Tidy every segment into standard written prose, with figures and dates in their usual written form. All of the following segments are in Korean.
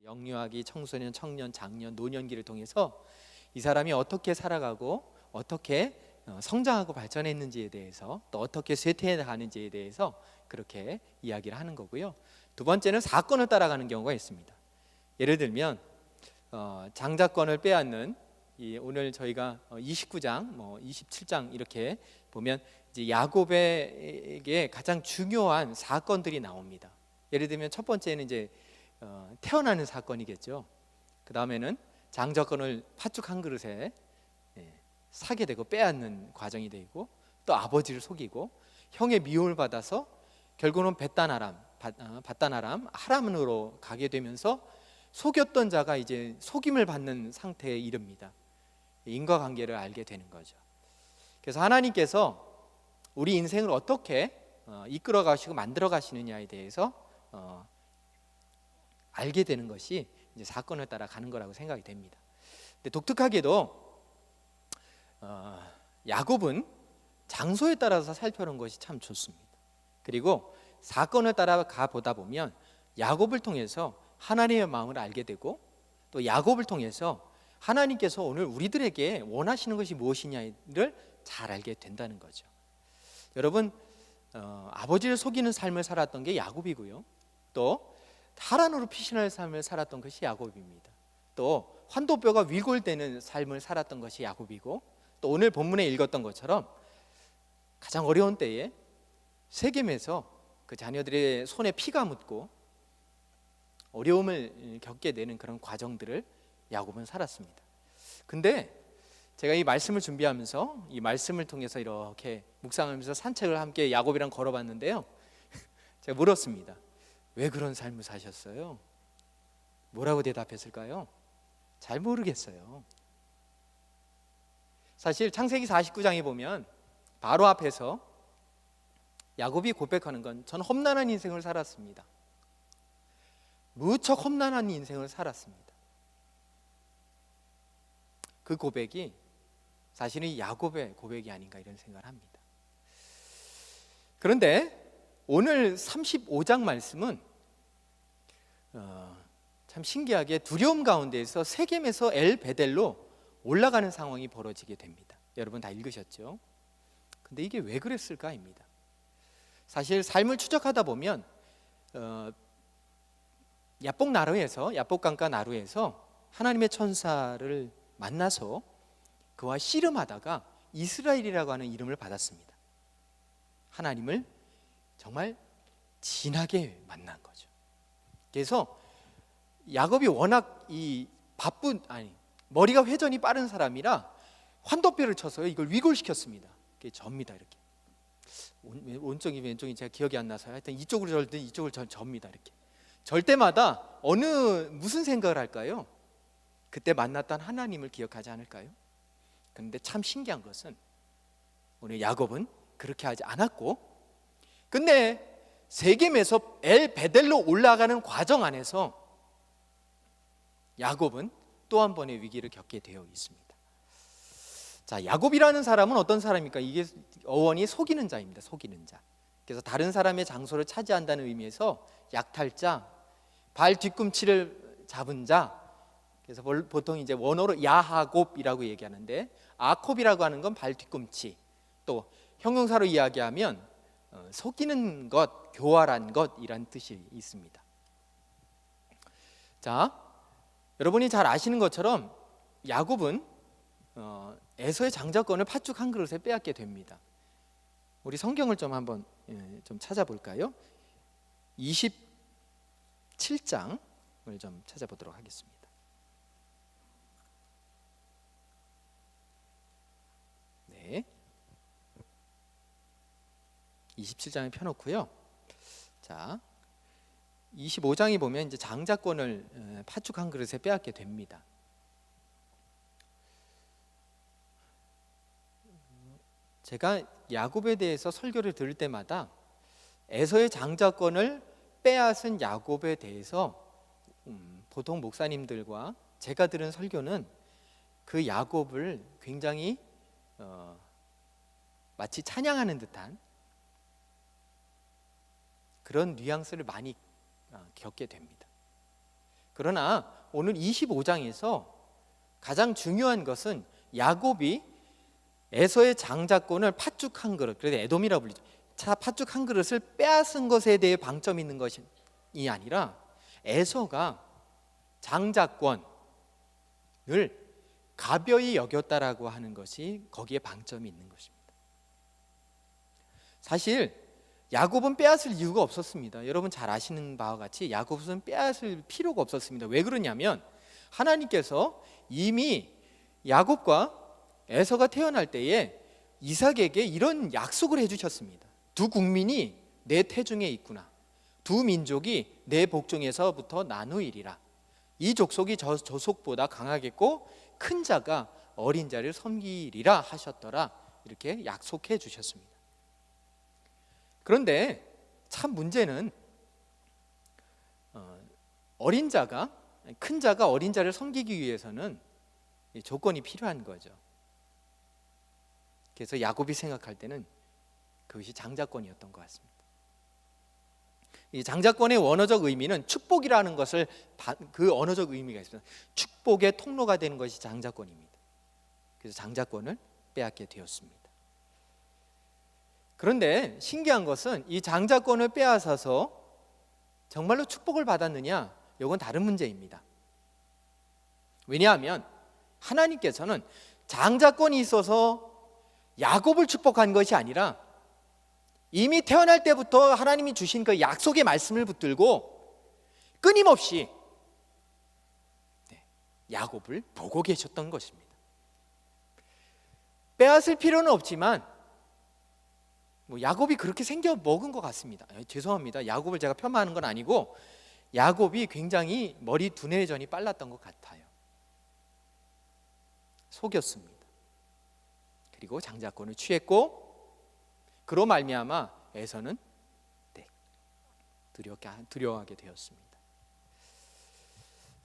영유아기, 청소년, 청년, 장년, 노년기를 통해서 이 사람이 어떻게 살아가고 어떻게 성장하고 발전했는지에 대해서, 또 어떻게 쇠퇴해 가는지에 대해서 그렇게 이야기를 하는 거고요. 두 번째는 사건을 따라가는 경우가 있습니다. 예를 들면 장자권을 빼앗는 오늘 저희가 29장, 27장 이렇게 보면 이제 야곱에게 가장 중요한 사건들이 나옵니다. 예를 들면 첫 번째는 이제 태어나는 사건이겠죠. 그 다음에는 장자권을 팥죽 한 그릇에 사게 되고 빼앗는 과정이 되고, 또 아버지를 속이고 형의 미움을 받아서 결국은 밧단 아람 하람으로 가게 되면서 속였던 자가 이제 속임을 받는 상태에 이릅니다. 인과관계를 알게 되는 거죠. 그래서 하나님께서 우리 인생을 어떻게 이끌어 가시고 만들어 가시느냐에 대해서 알게 되는 것이 이제 사건을 따라 가는 거라고 생각이 됩니다. 근데 독특하게도 야곱은 장소에 따라서 살펴보는 것이 참 좋습니다. 그리고 사건을 따라가 보다 보면 야곱을 통해서 하나님의 마음을 알게 되고, 또 야곱을 통해서 하나님께서 오늘 우리들에게 원하시는 것이 무엇이냐를 잘 알게 된다는 거죠. 여러분, 아버지를 속이는 삶을 살았던 게 야곱이고요, 또 하란으로 피신할 삶을 살았던 것이 야곱입니다. 또 환도뼈가 위골되는 삶을 살았던 것이 야곱이고, 또 오늘 본문에 읽었던 것처럼 가장 어려운 때에 세겜에서 그 자녀들의 손에 피가 묻고 어려움을 겪게 되는 그런 과정들을 야곱은 살았습니다. 근데 제가 이 말씀을 준비하면서 이 말씀을 통해서 이렇게 묵상하면서 산책을 함께 야곱이랑 걸어봤는데요, 제가 물었습니다. 왜 그런 삶을 사셨어요? 뭐라고 대답했을까요? 잘 모르겠어요. 사실 창세기 49장에 보면 바로 앞에서 야곱이 고백하는 건, 저는 험난한 인생을 살았습니다. 무척 험난한 인생을 살았습니다. 그 고백이 사실은 야곱의 고백이 아닌가 이런 생각을 합니다. 그런데 오늘 35장 말씀은 참 신기하게 두려움 가운데에서 세겜에서 엘베델로 올라가는 상황이 벌어지게 됩니다. 여러분 다 읽으셨죠? 근데 이게 왜 그랬을까입니다. 사실 삶을 추적하다 보면 야복강가 나루에서 하나님의 천사를 만나서 그와 씨름하다가 이스라엘이라고 하는 이름을 받았습니다. 하나님을 정말 진하게 만난 거죠. 그래서 야곱이 워낙 머리가 회전이 빠른 사람이라 환도뼈를 쳐서 이걸 위골시켰습니다. 그게 접니다. 이렇게 오른쪽이 왼쪽이 제가 기억이 안 나서 하여튼 이쪽으로 절든 이쪽을 접니다. 이렇게 절 때마다 무슨 생각을 할까요? 그때 만났던 하나님을 기억하지 않을까요? 그런데 참 신기한 것은 오늘 야곱은 그렇게 하지 않았고, 근데 세겜에서 엘베델로 올라가는 과정 안에서 야곱은 또 한 번의 위기를 겪게 되어 있습니다. 자, 야곱이라는 사람은 어떤 사람입니까? 이게 어원이 속이는 자입니다. 속이는 자. 그래서 다른 사람의 장소를 차지한다는 의미에서 약탈자, 발 뒤꿈치를 잡은 자. 그래서 보통 이제 원어로 야하곱이라고 얘기하는데, 아콥이라고 하는 건 발 뒤꿈치, 또 형용사로 이야기하면 속이는 것, 교활한 것이란 뜻이 있습니다. 자, 여러분이 잘 아시는 것처럼 야곱은 에서의 장자권을 팥죽 한 그릇에 빼앗게 됩니다. 우리 성경을 좀 한번 좀 찾아볼까요? 27장을 좀 찾아보도록 하겠습니다. 네, 27장을 펴놓고요. 자, 25장에 보면 이제 장자권을 팥죽 한 그릇에 빼앗게 됩니다. 제가 야곱에 대해서 설교를 들을 때마다 에서의 장자권을 빼앗은 야곱에 대해서 보통 목사님들과 제가 들은 설교는 그 야곱을 굉장히 마치 찬양하는 듯한 그런 뉘앙스를 많이 겪게 됩니다. 그러나 오늘 25장에서 가장 중요한 것은 야곱이 에서의 장자권을 팥죽 한 그릇, 그래서 에돔이라고 불리죠. 팥죽 한 그릇을 빼앗은 것에 대해 방점이 있는 것이 아니라 에서가 장자권을 가벼이 여겼다라고 하는 것이 거기에 방점이 있는 것입니다. 사실 야곱은 빼앗을 이유가 없었습니다. 여러분 잘 아시는 바와 같이 야곱은 빼앗을 필요가 없었습니다. 왜 그러냐면 하나님께서 이미 야곱과 에서가 태어날 때에 이삭에게 이런 약속을 해주셨습니다. 두 국민이 내 태중에 있구나. 두 민족이 내 복중에서부터 나누이리라. 이 족속이 저 족속보다 강하겠고 큰 자가 어린 자를 섬기리라 하셨더라. 이렇게 약속해 주셨습니다. 그런데 참 문제는 어린 자가 큰 자가 어린 자를 섬기기 위해서는 조건이 필요한 거죠. 그래서 야곱이 생각할 때는 그것이 장자권이었던 것 같습니다. 이 장자권의 원어적 의미는 축복이라는 것을 그 언어적 의미가 있습니다. 축복의 통로가 되는 것이 장자권입니다. 그래서 장자권을 빼앗게 되었습니다. 그런데 신기한 것은 이 장자권을 빼앗아서 정말로 축복을 받았느냐? 이건 다른 문제입니다. 왜냐하면 하나님께서는 장자권이 있어서 야곱을 축복한 것이 아니라 이미 태어날 때부터 하나님이 주신 그 약속의 말씀을 붙들고 끊임없이 야곱을 보고 계셨던 것입니다. 빼앗을 필요는 없지만 야곱이 그렇게 생겨 먹은 것 같습니다. 죄송합니다. 야곱을 제가 폄하하는 건 아니고 야곱이 굉장히 머리 두뇌전이 빨랐던 것 같아요. 속였습니다. 그리고 장자권을 취했고 그로 말미암아 에서는 두려워하게 되었습니다.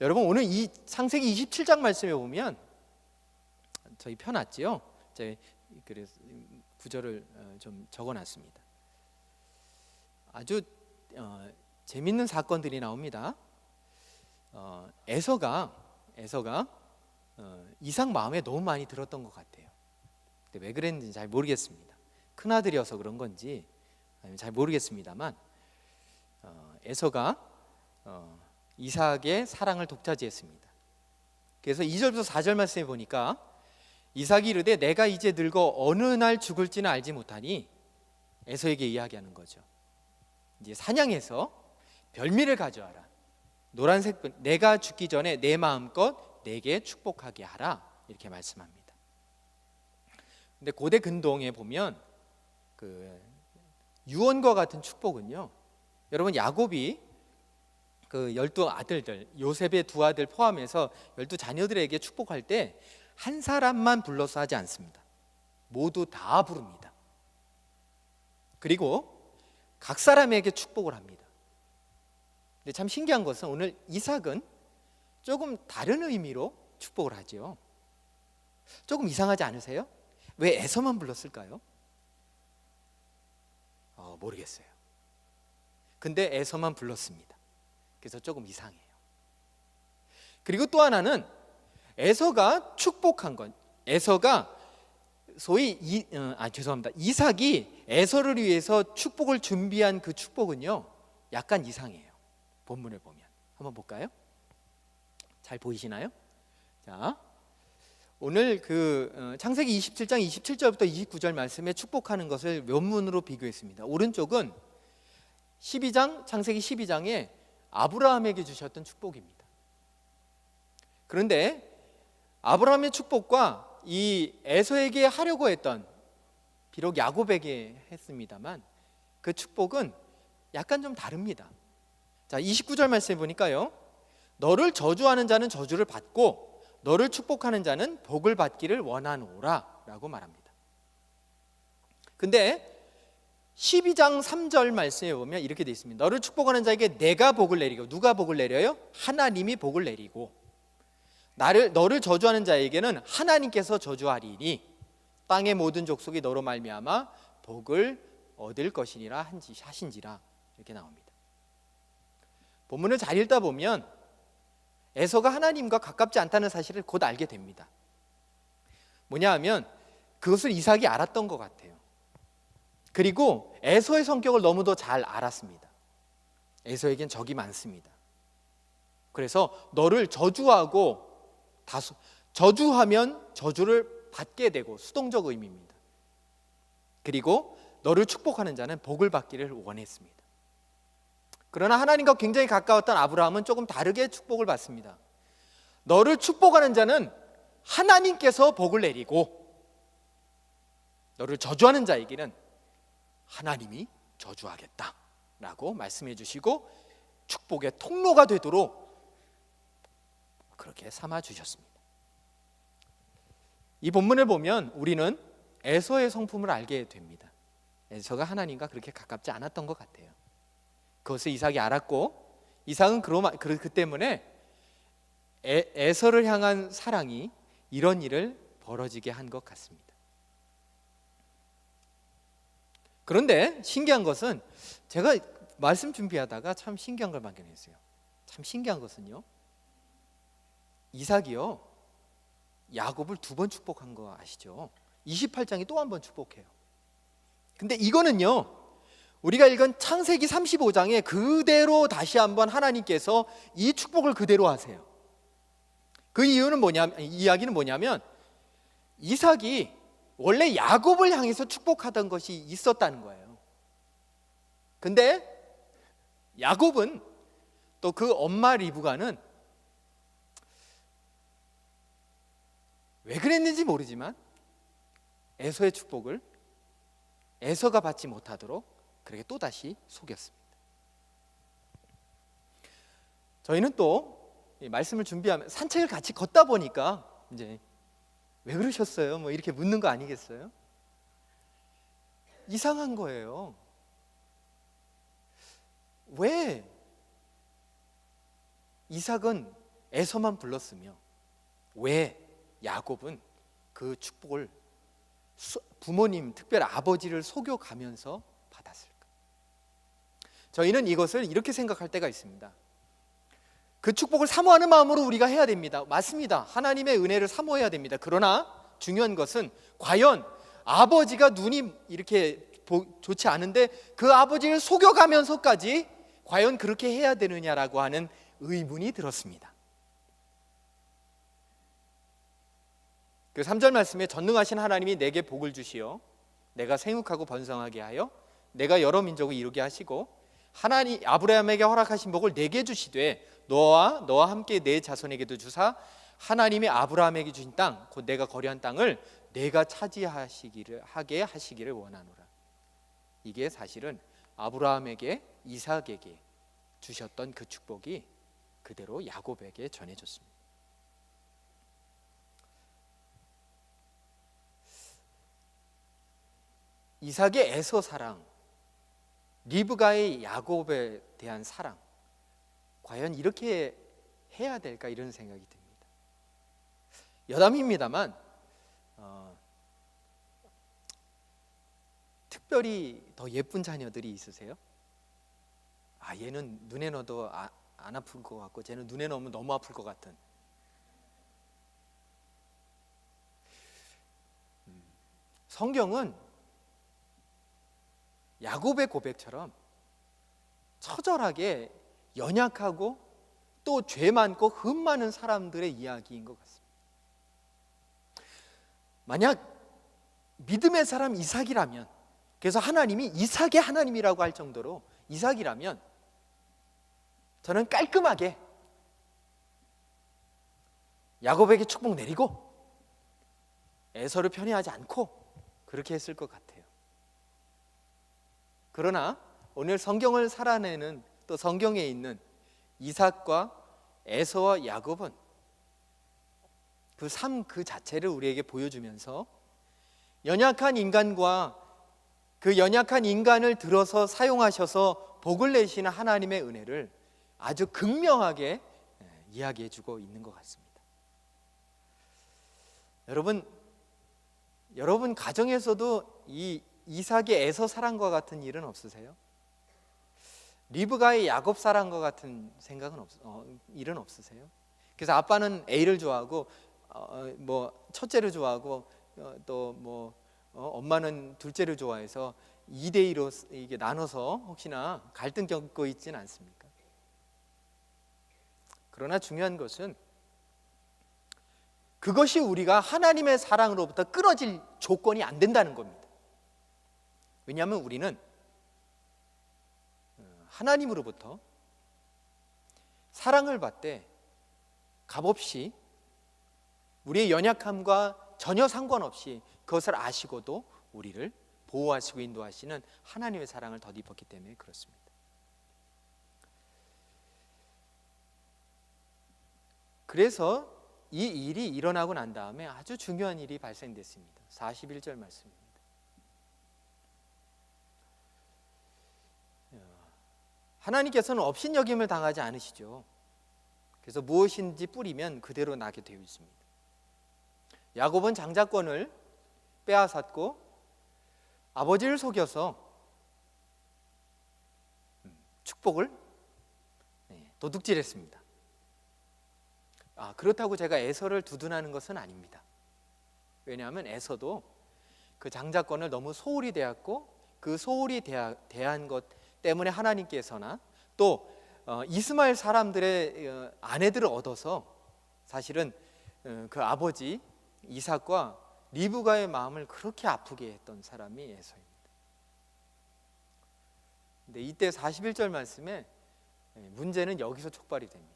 여러분 오늘 이 창세기 27장 말씀에 보면 저희 펴놨지요. 그래서 구절을 좀 적어놨습니다. 아주 재밌는 사건들이 나옵니다. 에서가 이삭 마음에 너무 많이 들었던 것 같아요. 근데 왜 그랬는지 잘 모르겠습니다. 큰아들이어서 그런 건지 잘 모르겠습니다만 에서가 이삭의 사랑을 독차지했습니다. 그래서 2절부터 4절 말씀에 보니까 이삭이 이르되 내가 이제 늙어 어느 날 죽을지는 알지 못하니 에서에게 이야기하는 거죠. 이제 사냥해서 별미를 가져와라. 노란색 내가 죽기 전에 내 마음껏 내게 축복하게 하라. 이렇게 말씀합니다. 근데 고대 근동에 보면 그 유언과 같은 축복은요. 여러분 야곱이 그 12아들들 요셉의 두 아들 포함해서 12자녀들에게 축복할 때 한 사람만 불러서 하지 않습니다. 모두 다 부릅니다. 그리고 각 사람에게 축복을 합니다. 근데 참 신기한 것은 오늘 이삭은 조금 다른 의미로 축복을 하죠. 조금 이상하지 않으세요? 왜 에서만 불렀을까요? 모르겠어요. 근데 에서만 불렀습니다. 그래서 조금 이상해요. 그리고 또 하나는 에서가 축복한 건 에서가 소위 이삭이 에서를 위해서 축복을 준비한 그 축복은요 약간 이상해요. 본문을 보면 한번 볼까요? 잘 보이시나요? 자, 오늘 그 창세기 27장 27절부터 29절 말씀에 축복하는 것을 원문으로 비교했습니다. 오른쪽은 12장 창세기 12장에 아브라함에게 주셨던 축복입니다. 그런데 아브라함의 축복과 이 에서에게 하려고 했던 비록 야곱에게 했습니다만 그 축복은 약간 좀 다릅니다. 자, 29절 말씀해 보니까요. 너를 저주하는 자는 저주를 받고 너를 축복하는 자는 복을 받기를 원하노라 라고 말합니다. 근데 12장 3절 말씀에 보면 이렇게 되어 있습니다. 너를 축복하는 자에게 내가 복을 내리고 누가 복을 내려요? 하나님이 복을 내리고 너를 저주하는 자에게는 하나님께서 저주하리니 땅의 모든 족속이 너로 말미암아 복을 얻을 것이니라 하신지라 이렇게 나옵니다. 본문을 잘 읽다 보면 에서가 하나님과 가깝지 않다는 사실을 곧 알게 됩니다. 뭐냐 하면 그것을 이삭이 알았던 것 같아요. 그리고 에서의 성격을 너무도 잘 알았습니다. 에서에겐 적이 많습니다. 그래서 너를 저주하고 저주하면 저주를 받게 되고, 수동적 의미입니다. 그리고 너를 축복하는 자는 복을 받기를 원했습니다. 그러나 하나님과 굉장히 가까웠던 아브라함은 조금 다르게 축복을 받습니다. 너를 축복하는 자는 하나님께서 복을 내리고, 너를 저주하는 자에게는 하나님이 저주하겠다라고 말씀해 주시고 축복의 통로가 되도록 그렇게 삼아 주셨습니다. 이 본문을 보면 우리는 에서의 성품을 알게 됩니다. 에서가 하나님과 그렇게 가깝지 않았던 것 같아요. 그것을 이삭이 알았고, 이삭은 그 때문에 에서를 향한 사랑이 이런 일을 벌어지게 한 것 같습니다. 그런데 신기한 것은, 제가 말씀 준비하다가 참 신기한 걸 발견했어요. 참 신기한 것은요, 이삭이요 야곱을 2번 축복한 거 아시죠? 28장에 또 한 번 축복해요. 근데 이거는요, 우리가 읽은 창세기 35장에 그대로 다시 한번 하나님께서 이 축복을 그대로 하세요. 그 이유는 이야기는 뭐냐면, 이삭이 원래 야곱을 향해서 축복하던 것이 있었다는 거예요. 근데 야곱은, 또 그 엄마 리브가는 왜 그랬는지 모르지만 에서의 축복을 에서가 받지 못하도록 그렇게 또다시 속였습니다. 저희는 또 이 말씀을 준비하면 산책을 같이 걷다 보니까 이제 왜 그러셨어요? 뭐 이렇게 묻는 거 아니겠어요? 이상한 거예요. 왜 이삭은 에서만 불렀으며 왜 야곱은 그 축복을 부모님, 특별히 아버지를 속여가면서 받았을까? 저희는 이것을 이렇게 생각할 때가 있습니다. 그 축복을 사모하는 마음으로 우리가 해야 됩니다. 맞습니다. 하나님의 은혜를 사모해야 됩니다. 그러나 중요한 것은, 과연 아버지가 눈이 이렇게 좋지 않은데 그 아버지를 속여가면서까지 과연 그렇게 해야 되느냐라고 하는 의문이 들었습니다. 그 3절 말씀에 전능하신 하나님이 내게 복을 주시어 내가 생육하고 번성하게 하여 내가 여러 민족을 이루게 하시고 하나님 아브라함에게 허락하신 복을 내게 주시되 너와 함께 내 자손에게도 주사 하나님이 아브라함에게 주신 땅, 곧 내가 거류한 땅을 내가 하게 하시기를 원하노라. 이게 사실은 아브라함에게, 이삭에게 주셨던 그 축복이 그대로 야곱에게 전해졌습니다. 이삭의 에서 사랑, 리브가의 야곱에 대한 사랑, 과연 이렇게 해야 될까, 이런 생각이 듭니다. 여담입니다만 특별히 더 예쁜 자녀들이 있으세요? 얘는 눈에 넣어도 안 아플 것 같고 쟤는 눈에 넣으면 너무 아플 것 같은. 성경은 야곱의 고백처럼 처절하게 연약하고 또 죄 많고 흠 많은 사람들의 이야기인 것 같습니다. 만약 믿음의 사람 이삭이라면, 그래서 하나님이 이삭의 하나님이라고 할 정도로 이삭이라면, 저는 깔끔하게 야곱에게 축복 내리고 에서를 편애하지 않고 그렇게 했을 것 같아요. 그러나 오늘 성경을 살아내는, 또 성경에 있는 이삭과 에서와 야곱은 그 삶 그 자체를 우리에게 보여주면서 연약한 인간과 그 연약한 인간을 들어서 사용하셔서 복을 내시는 하나님의 은혜를 아주 극명하게 이야기해주고 있는 것 같습니다. 여러분 가정에서도 이 이삭의 에서 사랑과 같은 일은 없으세요? 리브가의 야곱 사랑과 같은 일은 없으세요? 그래서 아빠는 A를 좋아하고 뭐 첫째를 좋아하고 또 뭐 엄마는 둘째를 좋아해서 2대2로 이게 나눠서 혹시나 갈등 겪고 있지는 않습니까? 그러나 중요한 것은 그것이 우리가 하나님의 사랑으로부터 끊어질 조건이 안 된다는 겁니다. 왜냐하면 우리는 하나님으로부터 사랑을 받되 값없이 우리의 연약함과 전혀 상관없이 그것을 아시고도 우리를 보호하시고 인도하시는 하나님의 사랑을 덧입었기 때문에 그렇습니다. 그래서 이 일이 일어나고 난 다음에 아주 중요한 일이 발생됐습니다. 41절 말씀입니다. 하나님께서는 업신여김을 당하지 않으시죠. 그래서 무엇인지 뿌리면 그대로 나게 되어 있습니다. 야곱은 장자권을 빼앗았고 아버지를 속여서 축복을 도둑질했습니다. 그렇다고 제가 에서를 두둔하는 것은 아닙니다. 왜냐하면 에서도 그 장자권을 너무 소홀히 대했고 그 소홀히 대한 것 때문에 하나님께서나 또 이스마엘 사람들의 아내들을 얻어서 사실은 그 아버지 이삭과 리브가의 마음을 그렇게 아프게 했던 사람이 에서입니다. 근데 이때 41절 말씀에 문제는 여기서 촉발이 됩니다.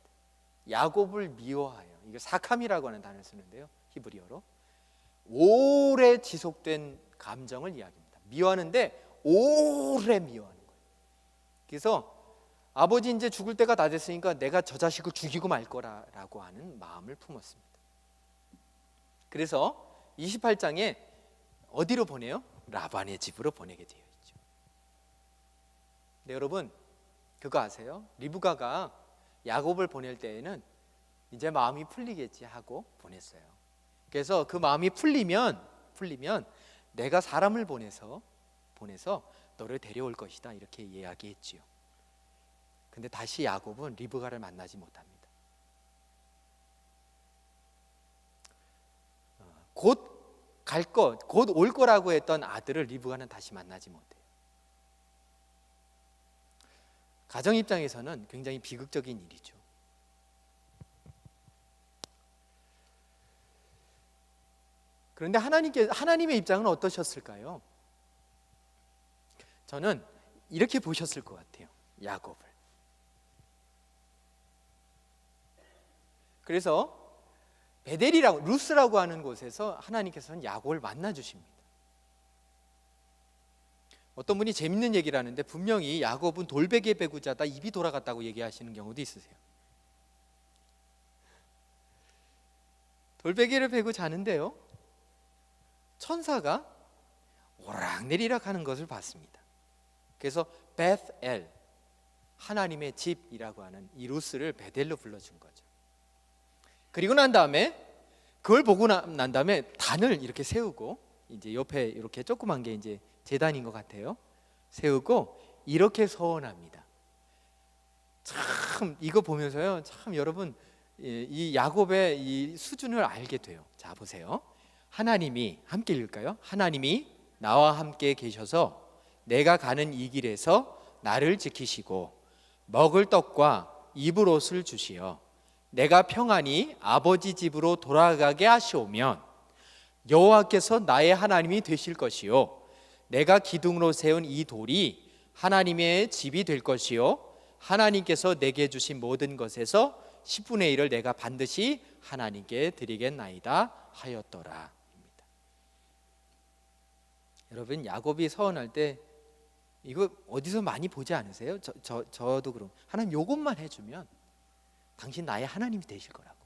야곱을 미워하여, 이거 사캄이라고 하는 단어를 쓰는데요, 히브리어로 오래 지속된 감정을 이야기합니다. 미워하는데 오래 미워하는 거예요. 그래서 아버지 이제 죽을 때가 다 됐으니까 내가 저 자식을 죽이고 말 거라고 하는 마음을 품었습니다. 그래서 28장에 어디로 보내요? 라반의 집으로 보내게 되어 있죠. 네, 여러분 그거 아세요? 리브가가 야곱을 보낼 때에는 이제 마음이 풀리겠지 하고 보냈어요. 그래서 그 마음이 풀리면 내가 사람을 보내서 너를 데려올 것이다 이렇게 이야기했지요. 근데 다시 야곱은 리브가를 만나지 못합니다. 곧 올 거라고 했던 아들을 리브가는 다시 만나지 못해요. 가정 입장에서는 굉장히 비극적인 일이죠. 그런데 하나님의 입장은 어떠셨을까요? 저는 이렇게 보셨을 것 같아요. 야곱을. 그래서 베델이라고 루스라고 하는 곳에서 하나님께서는 야곱을 만나 주십니다. 어떤 분이 재밌는 얘기를 하는데 분명히 야곱은 돌베개 베고 자다 입이 돌아갔다고 얘기하시는 경우도 있으세요. 돌베개를 베고 자는데요, 천사가 오락내리락 하는 것을 봤습니다. 그래서 베스엘, 하나님의 집이라고 하는 이 루스를 베델로 불러준 거죠. 그리고 난 다음에 그걸 보고 난 다음에 단을 이렇게 세우고, 이제 옆에 이렇게 조그만 게 이제 제단인 것 같아요. 세우고 이렇게 서원합니다. 참 이거 보면서요, 참 여러분 이 야곱의 이 수준을 알게 돼요. 자 보세요. 하나님이, 함께 읽을까요? 하나님이 나와 함께 계셔서 내가 가는 이 길에서 나를 지키시고 먹을 떡과 입을 옷을 주시어 내가 평안히 아버지 집으로 돌아가게 하시오면 여호와께서 나의 하나님이 되실 것이요 내가 기둥으로 세운 이 돌이 하나님의 집이 될 것이요 하나님께서 내게 주신 모든 것에서 10분의 1을 내가 반드시 하나님께 드리겠나이다 하였더라. 여러분 야곱이 서원할 때 이거 어디서 많이 보지 않으세요? 저도 그럼 하나님 요것만 해주면 당신 나의 하나님이 되실 거라고.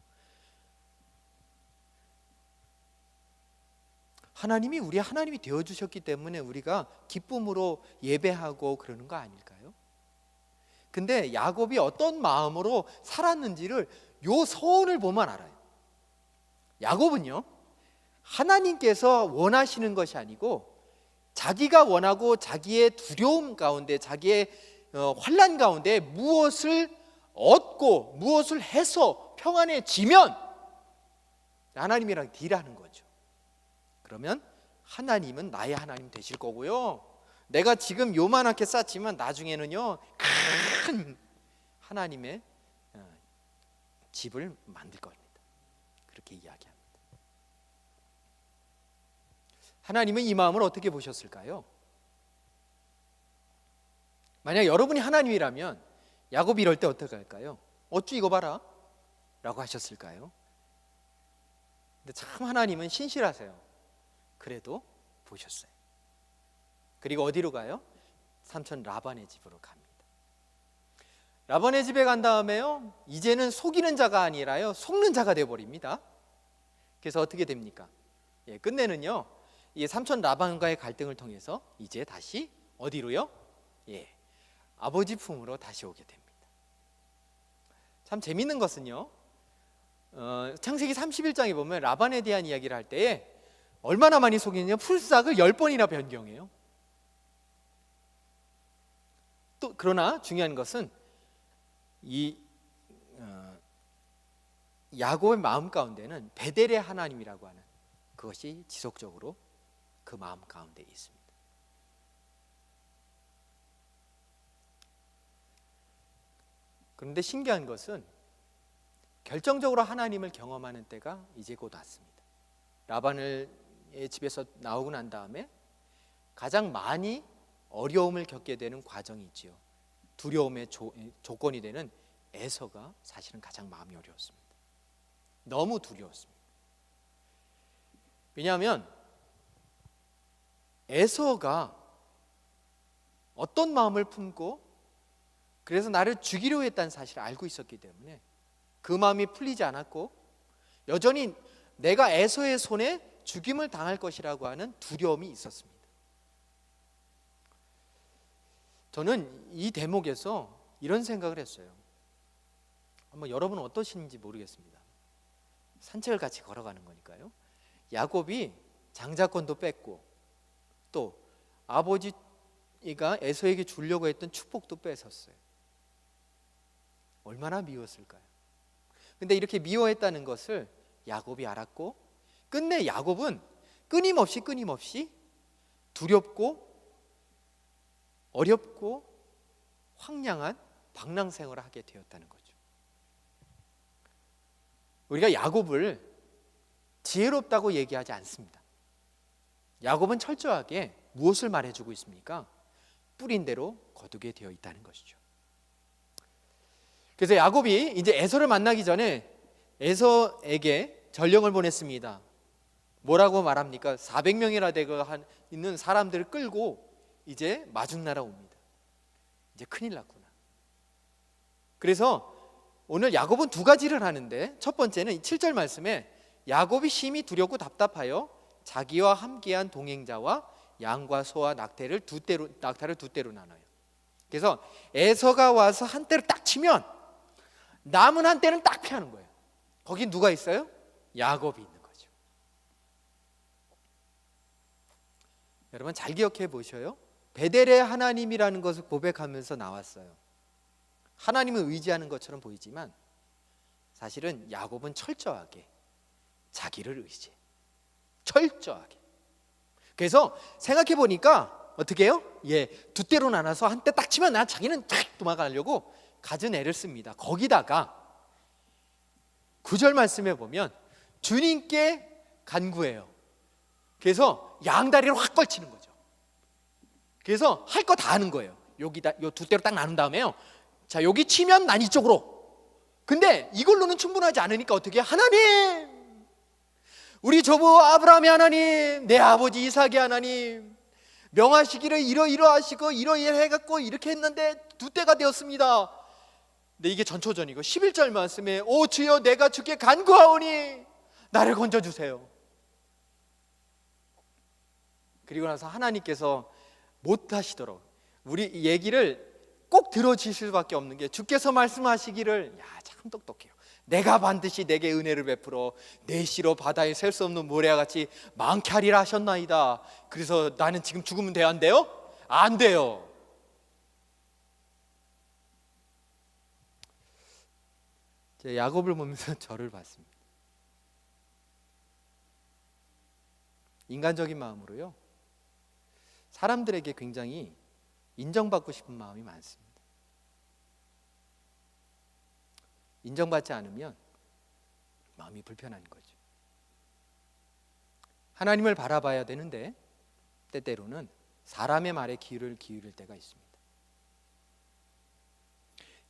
하나님이 우리의 하나님이 되어주셨기 때문에 우리가 기쁨으로 예배하고 그러는 거 아닐까요? 근데 야곱이 어떤 마음으로 살았는지를 요 서원을 보면 알아요. 야곱은요 하나님께서 원하시는 것이 아니고 자기가 원하고 자기의 두려움 가운데 자기의 환난 가운데 무엇을 얻고 무엇을 해서 평안해지면 하나님이랑 딜하는 거죠. 그러면 하나님은 나의 하나님 되실 거고요, 내가 지금 요만하게 쌓지만 나중에는요 큰 하나님의 집을 만들 겁니다. 그렇게 이야기합니다. 하나님은 이 마음을 어떻게 보셨을까요? 만약 여러분이 하나님이라면 야곱이 이럴 때 어떻게 할까요? 어쭈 이거 봐라 라고 하셨을까요? 근데 참 하나님은 신실하세요. 그래도 보셨어요. 그리고 어디로 가요? 삼촌 라반의 집으로 갑니다. 라반의 집에 간 다음에요, 이제는 속이는 자가 아니라요 속는 자가 되어버립니다. 그래서 어떻게 됩니까? 끝내는요, 이 삼촌 라반과의 갈등을 통해서 이제 다시 어디로요? 아버지 품으로 다시 오게 됩니다. 참 재밌는 것은요, 창세기 31장에 보면 라반에 대한 이야기를 할 때에 얼마나 많이 속이느냐, 풀싹을 10번이나 변경해요. 또 그러나 중요한 것은 이 야곱의 마음 가운데는 베델의 하나님이라고 하는 그것이 지속적으로 그 마음 가운데 있습니다. 그런데 신기한 것은 결정적으로 하나님을 경험하는 때가 이제 곧 왔습니다. 라반의 집에서 나오고 난 다음에 가장 많이 어려움을 겪게 되는 과정이 있지요. 두려움의 조건이 되는 에서가 사실은 가장 마음이 어려웠습니다. 너무 두려웠습니다. 왜냐하면 에서가 어떤 마음을 품고 그래서 나를 죽이려 했다는 사실을 알고 있었기 때문에 그 마음이 풀리지 않았고 여전히 내가 에서의 손에 죽임을 당할 것이라고 하는 두려움이 있었습니다. 저는 이 대목에서 이런 생각을 했어요. 한번 여러분은 어떠신지 모르겠습니다. 산책을 같이 걸어가는 거니까요. 야곱이 장자권도 뺐고 또 아버지가 에서에게 주려고 했던 축복도 뺏었어요. 얼마나 미웠을까요? 근데 이렇게 미워했다는 것을 야곱이 알았고 끝내 야곱은 끊임없이 두렵고 어렵고 황량한 방랑생활을 하게 되었다는 거죠. 우리가 야곱을 지혜롭다고 얘기하지 않습니다. 야곱은 철저하게 무엇을 말해주고 있습니까? 뿌린 대로 거두게 되어 있다는 것이죠. 그래서 야곱이 이제 에서를 만나기 전에 에서에게 전령을 보냈습니다. 뭐라고 말합니까? 400명이나 되고 있는 사람들을 끌고 이제 마중나라 옵니다. 이제 큰일 났구나. 그래서 오늘 야곱은 두 가지를 하는데 첫 번째는 7절 말씀에 야곱이 심히 두렵고 답답하여 자기와 함께한 동행자와 양과 소와 낙타를 두 떼로 나눠요. 그래서 에서가 와서 한 떼를 딱 치면 남은 한 떼는 딱 피하는 거예요. 거기 누가 있어요? 야곱이 있는 거죠. 여러분 잘 기억해 보셔요. 베델의 하나님이라는 것을 고백하면서 나왔어요. 하나님을 의지하는 것처럼 보이지만 사실은 야곱은 철저하게 자기를 의지해. 철저하게. 그래서 생각해 보니까 어떻게 해요? 두 떼로 나눠서 한 떼 딱 치면 자기는 탁 도망가려고 갖은 애를 씁니다. 거기다가 9절 말씀에 보면 주님께 간구해요. 그래서 양다리를 확 걸치는 거죠. 그래서 할 거 다 하는 거예요. 여기다 요 두 떼로 딱 나눈 다음에요. 자, 여기 치면 난 이쪽으로. 근데 이걸로는 충분하지 않으니까 어떻게 해요? 하나님, 우리 조부 아브라함의 하나님, 내 아버지 이삭의 하나님, 명하시기를 이러이러하시고 이러이러해갖고 이렇게 했는데 두 떼가 되었습니다. 근데 이게 전초전이고 11절 말씀에 오 주여 내가 주께 간구하오니 나를 건져주세요. 그리고 나서 하나님께서 못하시도록 우리 얘기를 꼭 들어주실 수밖에 없는 게 주께서 말씀하시기를 참 똑똑해요. 내가 반드시 내게 은혜를 베풀어 내 씨로 바다에 셀 수 없는 모래와 같이 많게 하리라 하셨나이다. 그래서 나는 지금 죽으면 돼요? 안 돼요? 안 돼요. 제가 야곱을 보면서 저를 봤습니다. 인간적인 마음으로요, 사람들에게 굉장히 인정받고 싶은 마음이 많습니다. 인정받지 않으면 마음이 불편한 거죠. 하나님을 바라봐야 되는데 때때로는 사람의 말에 귀를 기울일 때가 있습니다.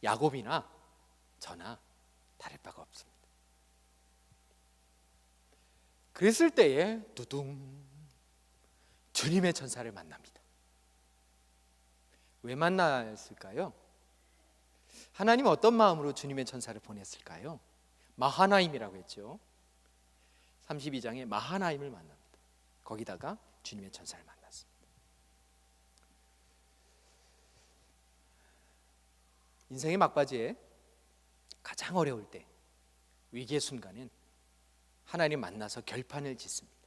야곱이나 저나 다를 바가 없습니다. 그랬을 때에 두둥 주님의 천사를 만납니다. 왜 만났을까요? 하나님은 어떤 마음으로 주님의 천사를 보냈을까요? 마하나임이라고 했죠. 32장에 마하나임을 만납니다. 거기다가 주님의 천사를 만났습니다. 인생의 막바지에 가장 어려울 때, 위기의 순간엔 하나님 만나서 결판을 짓습니다.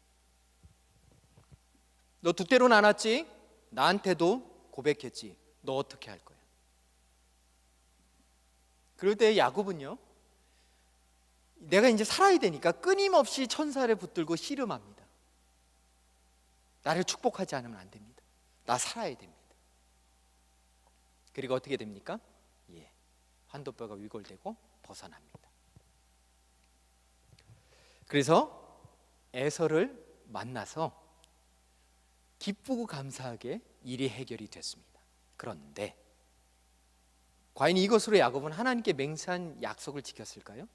너 두 때로 나눴지? 나한테도 고백했지? 너 어떻게 할 거야? 그럴 때 야곱은요, 내가 이제 살아야 되니까 끊임없이 천사를 붙들고 씨름합니다. 나를 축복하지 않으면 안 됩니다. 나 살아야 됩니다. 그리고 어떻게 됩니까? 환도뼈가 위골되고 벗어납니다. 그래서 에서를 만나서 기쁘고 감사하게 일이 해결이 됐습니다. 그런데 과연 이것으로 야곱은 하나님께 맹세한 약속을 지켰을까요?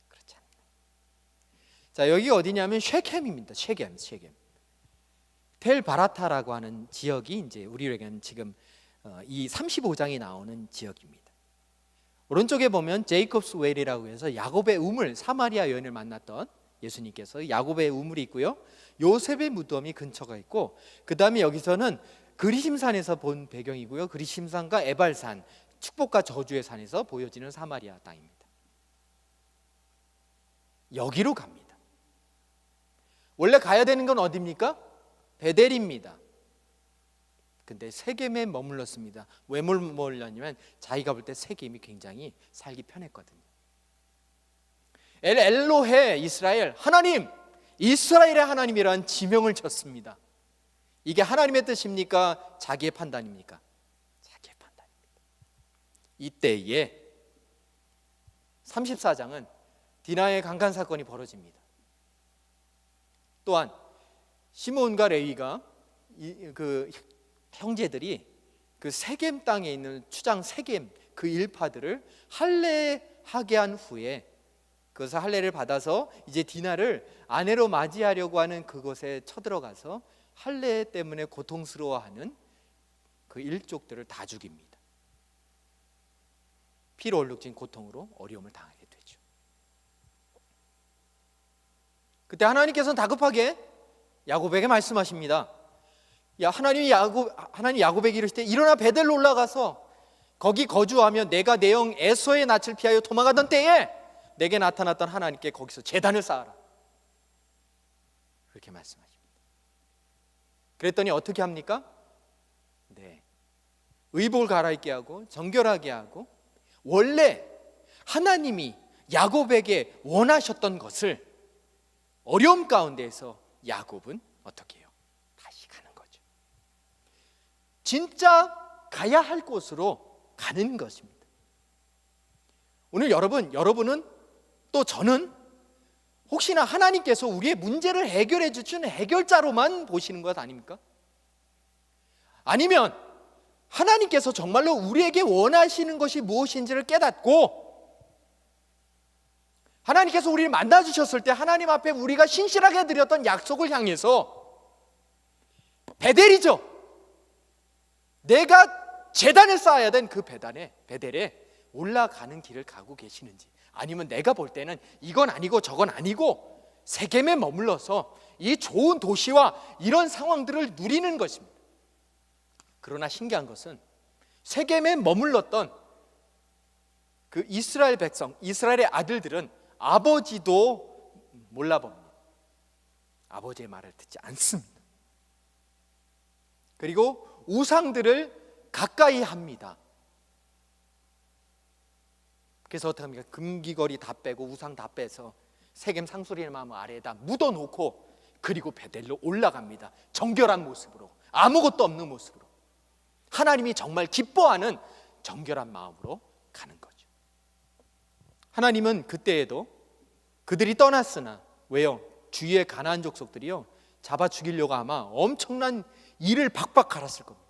그렇지 않습니다. 자, 여기 어디냐면 쉐켐입니다. 쉐겜. 텔 바라타라고 하는 지역이 이제 우리에게는 지금 이 35장이 나오는 지역입니다. 오른쪽에 보면 제이콥스 웰이라고 해서 야곱의 우물, 사마리아 여인을 만났던 예수님께서 야곱의 우물이 있고요, 요셉의 무덤이 근처가 있고, 그 다음에 여기서는 그리심산에서 본 배경이고요, 그리심산과 에발산, 축복과 저주의 산에서 보여지는 사마리아 땅입니다. 여기로 갑니다. 원래 가야 되는 건 어디입니까? 베델입니다. 근데 세겜에 머물렀습니다. 왜 머물렀냐면 자기가 볼 때 세겜이 굉장히 살기 편했거든요. 엘로헤 이스라엘, 하나님, 이스라엘의 하나님이라는 지명을 쳤습니다. 이게 하나님의 뜻입니까? 자기의 판단입니까? 자기의 판단입니다. 이때에 34장은 디나의 강간 사건이 벌어집니다. 또한 시몬과 레위가 그 형제들이 그 세겜 땅에 있는 추장 세겜 그 일파들을 할례하게 한 후에 그것을 할례를 받아서 이제 디나를 아내로 맞이하려고 하는 그곳에 쳐들어가서 할례 때문에 고통스러워하는 그 일족들을 다 죽입니다. 피로 얼룩진 고통으로 어려움을 당하게 되죠. 그때 하나님께서는 다급하게 야곱에게 말씀하십니다. 하나님 야곱에게 이르실 때 일어나 베델로 올라가서 거기 거주하며 내가 내 형 에서의 낯을 피하여 도망가던 때에 내게 나타났던 하나님께 거기서 제단을 쌓아라. 그렇게 말씀하십니다. 그랬더니 어떻게 합니까? 의복을 갈아입게 하고 정결하게 하고, 원래 하나님이 야곱에게 원하셨던 것을 어려움 가운데에서 야곱은 어떻게 해요? 다시 가는 거죠. 진짜 가야 할 곳으로 가는 것입니다. 오늘 여러분은 또 저는 혹시나 하나님께서 우리의 문제를 해결해 주시는 해결자로만 보시는 것 아닙니까? 아니면 하나님께서 정말로 우리에게 원하시는 것이 무엇인지를 깨닫고 하나님께서 우리를 만나주셨을 때 하나님 앞에 우리가 신실하게 드렸던 약속을 향해서 베델이죠. 내가 제단을 쌓아야 된 그 베델에 올라가는 길을 가고 계시는지, 아니면 내가 볼 때는 이건 아니고 저건 아니고 세겜에 머물러서 이 좋은 도시와 이런 상황들을 누리는 것입니다. 그러나 신기한 것은 세겜에 머물렀던 그 이스라엘 백성, 이스라엘의 아들들은 아버지도 몰라봅니다. 아버지의 말을 듣지 않습니다. 그리고 우상들을 가까이 합니다. 그래서 어떻게 합니까? 금귀걸이 다 빼고 우상 다 빼서 세겜 상수리의 마음 아래에다 묻어놓고 그리고 베델로 올라갑니다. 정결한 모습으로, 아무것도 없는 모습으로, 하나님이 정말 기뻐하는 정결한 마음으로 가는 거죠. 하나님은 그때에도 그들이 떠났으나, 왜요? 주위의 가나안 족속들이요 잡아 죽이려고 아마 엄청난 이를 박박 갈았을 겁니다.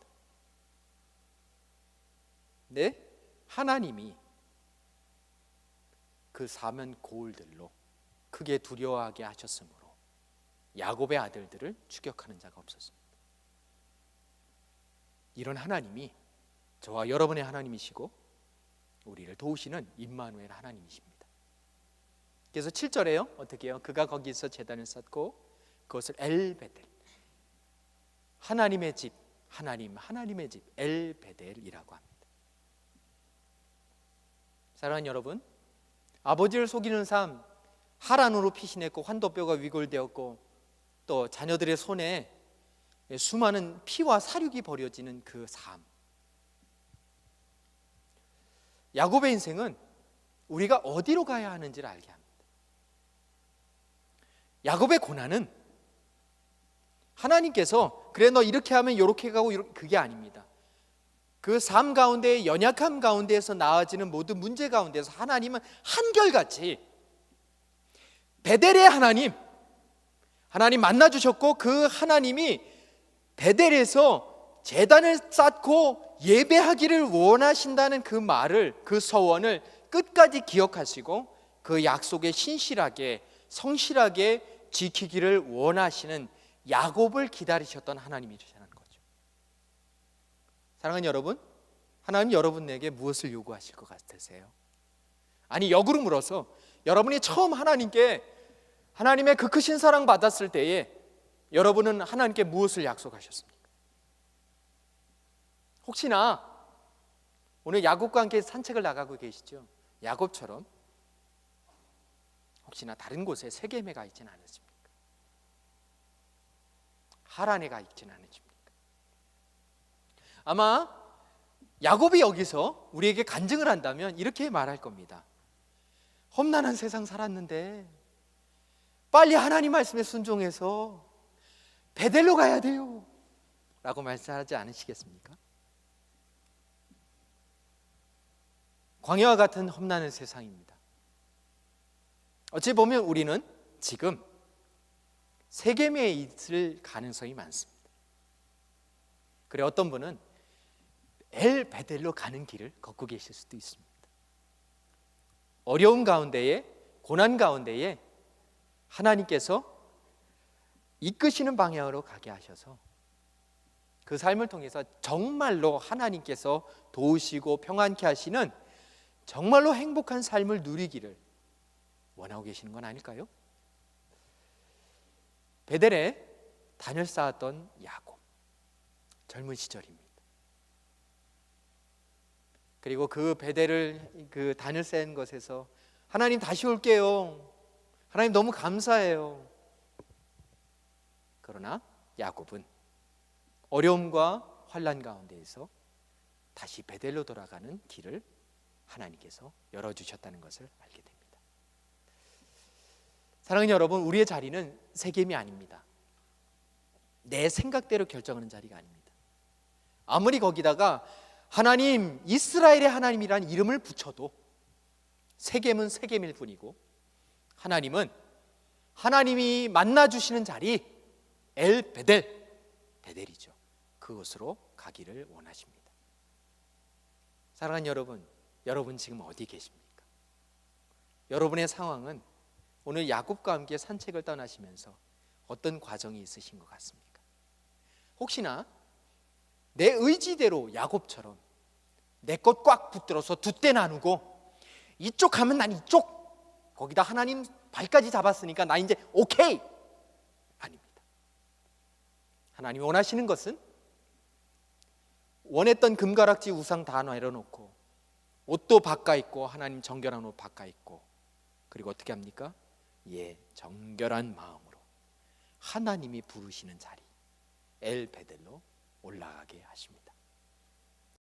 근데 하나님이 그 사면 고울들로 크게 두려워하게 하셨으므로 야곱의 아들들을 추격하는 자가 없었습니다. 이런 하나님이 저와 여러분의 하나님이시고 우리를 도우시는 임마누엘 하나님이십니다. 그래서 7절에요 어떻게 해요? 그가 거기서 제단을 쌓고 그것을 엘베델, 하나님의 집, 하나님의 집 엘베델이라고 합니다. 사랑하는 여러분, 아버지를 속이는 삶, 하란으로 피신했고 환도뼈가 위골되었고 또 자녀들의 손에 수많은 피와 사륙이 벌어지는 그 삶, 야곱의 인생은 우리가 어디로 가야 하는지를 알게 합니다. 야곱의 고난은 하나님께서 그래 너 이렇게 하면 이렇게 가고 그게 아닙니다. 그 삶 가운데의 연약함 가운데에서 나아지는 모든 문제 가운데서 하나님은 한결같이 베델의 하나님 만나주셨고 그 하나님이 베델에서 제단을 쌓고 예배하기를 원하신다는 그 말을, 그 서원을 끝까지 기억하시고 그 약속에 신실하게 성실하게 지키기를 원하시는 야곱을 기다리셨던 하나님이시라는 거죠. 사랑하는 여러분, 하나님 여러분에게 무엇을 요구하실 것 같으세요? 아니 역으로 물어서 여러분이 처음 하나님의 그 크신 사랑 받았을 때에 여러분은 하나님께 무엇을 약속하셨습니까? 혹시나 오늘 야곱과 함께 산책을 나가고 계시죠? 야곱처럼 혹시나 다른 곳에 세겜에 가 있지는 않으십니까? 하란에 가 있지는 않으십니까? 아마 야곱이 여기서 우리에게 간증을 한다면 이렇게 말할 겁니다. 험난한 세상 살았는데 빨리 하나님 말씀에 순종해서 베델로 가야 돼요 라고 말씀하지 않으시겠습니까? 광야와 같은 험난한 세상입니다. 어찌 보면 우리는 지금 세겜에 있을 가능성이 많습니다. 그래 어떤 분은 엘 베델로 가는 길을 걷고 계실 수도 있습니다. 어려움 가운데에, 고난 가운데에 하나님께서 이끄시는 방향으로 가게 하셔서 그 삶을 통해서 정말로 하나님께서 도우시고 평안케 하시는 정말로 행복한 삶을 누리기를 원하고 계시는 건 아닐까요? 베델에 단을 쌓았던 야곱, 젊은 시절입니다. 그리고 그 베델을, 그 단을 쌓은 것에서 하나님 다시 올게요, 하나님 너무 감사해요. 그러나 야곱은 어려움과 환난 가운데에서 다시 베델로 돌아가는 길을 하나님께서 열어주셨다는 것을 알게 됩니다. 사랑하는 여러분, 우리의 자리는 세겜이 아닙니다. 내 생각대로 결정하는 자리가 아닙니다. 아무리 거기다가 하나님, 이스라엘의 하나님이라는 이름을 붙여도 세겜은 세겜일 뿐이고 하나님은 하나님이 만나주시는 자리 엘 베델, 베델이죠. 그곳으로 가기를 원하십니다. 사랑하는 여러분, 여러분 지금 어디 계십니까? 여러분의 상황은 오늘 야곱과 함께 산책을 떠나시면서 어떤 과정이 있으신 것 같습니까? 혹시나 내 의지대로 야곱처럼 내 것 꽉 붙들어서 두 때 나누고 이쪽 가면 난 이쪽, 거기다 하나님 발까지 잡았으니까 나 이제 오케이, 아닙니다. 하나님이 원하시는 것은 원했던 금가락지 우상 다 내려놓고 옷도 바꿔 입고, 하나님 정결한 옷 바꿔 입고, 그리고 어떻게 합니까? 정결한 마음으로 하나님이 부르시는 자리 엘 베델로 올라가게 하십니다.